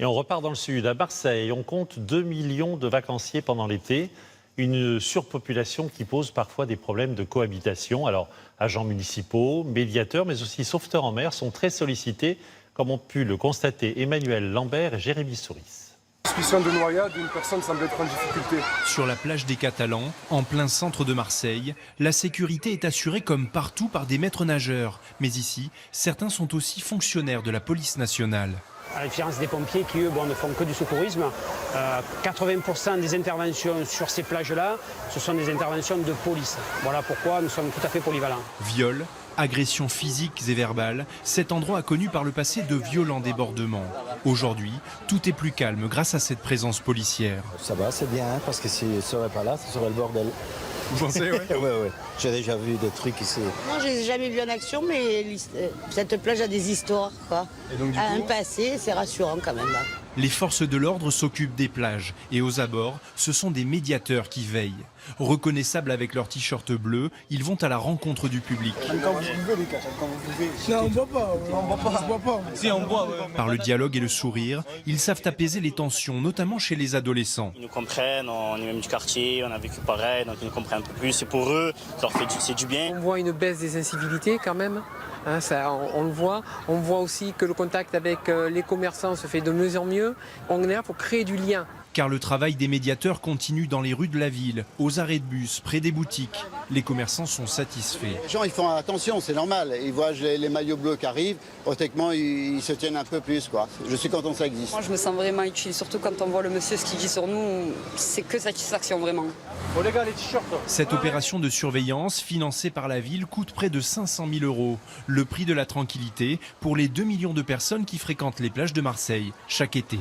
on repart dans le sud, à Marseille. On compte 2 millions de vacanciers pendant l'été. Une surpopulation qui pose parfois des problèmes de cohabitation. Alors, agents municipaux, médiateurs, mais aussi sauveteurs en mer sont très sollicités, comme ont pu le constater Emmanuel Lambert et Jérémy Souris. Suspicion de noyade, une personne semble être en difficulté. Sur la plage des Catalans, en plein centre de Marseille, la sécurité est assurée comme partout par des maîtres nageurs. Mais ici, certains sont aussi fonctionnaires de la police nationale. À la différence des pompiers qui, eux, ne font que du secourisme, 80% des interventions sur ces plages-là, ce sont des interventions de police. Voilà pourquoi nous sommes tout à fait polyvalents. Viol, agressions physiques et verbales, cet endroit a connu par le passé de violents débordements. Aujourd'hui, tout est plus calme grâce à cette présence policière. Ça va, c'est bien, hein, parce que si je ne serais pas là, ce serait le bordel. Vous pensez, oui? Oui. J'ai déjà vu des trucs ici. Non, je n'ai jamais vu en action, mais cette plage a des histoires, quoi. Et donc, un passé, c'est rassurant quand même. Là. Les forces de l'ordre s'occupent des plages et aux abords, ce sont des médiateurs qui veillent. Reconnaissables avec leur t-shirt bleu, ils vont à la rencontre du public. Quand vous buvez, les gars, quand vous buvez. Non, on ne boit pas. On boit pas. Si, on boit. Par le dialogue et le sourire, ils savent apaiser les tensions, notamment chez les adolescents. Ils nous comprennent, on est même du quartier, on a vécu pareil, donc ils nous comprennent un peu plus. Et pour eux, ça leur fait c'est du bien. On voit une baisse des incivilités quand même. Hein, ça, on le voit. On voit aussi que le contact avec les commerçants se fait de mieux en mieux. On est là pour créer du lien. Car le travail des médiateurs continue dans les rues de la ville, aux arrêts de bus, près des boutiques. Les commerçants sont satisfaits. Les gens ils font attention, c'est normal. Ils voient les maillots bleus qui arrivent, automatiquement ils se tiennent un peu plus, quoi. Je suis content que ça existe. Moi je me sens vraiment utile, surtout quand on voit le monsieur ce qu'il dit sur nous, c'est que satisfaction vraiment. Oh les gars, les t-shirts. Cette opération de surveillance, financée par la ville, coûte près de 500 000 €. Le prix de la tranquillité pour les 2 millions de personnes qui fréquentent les plages de Marseille chaque été.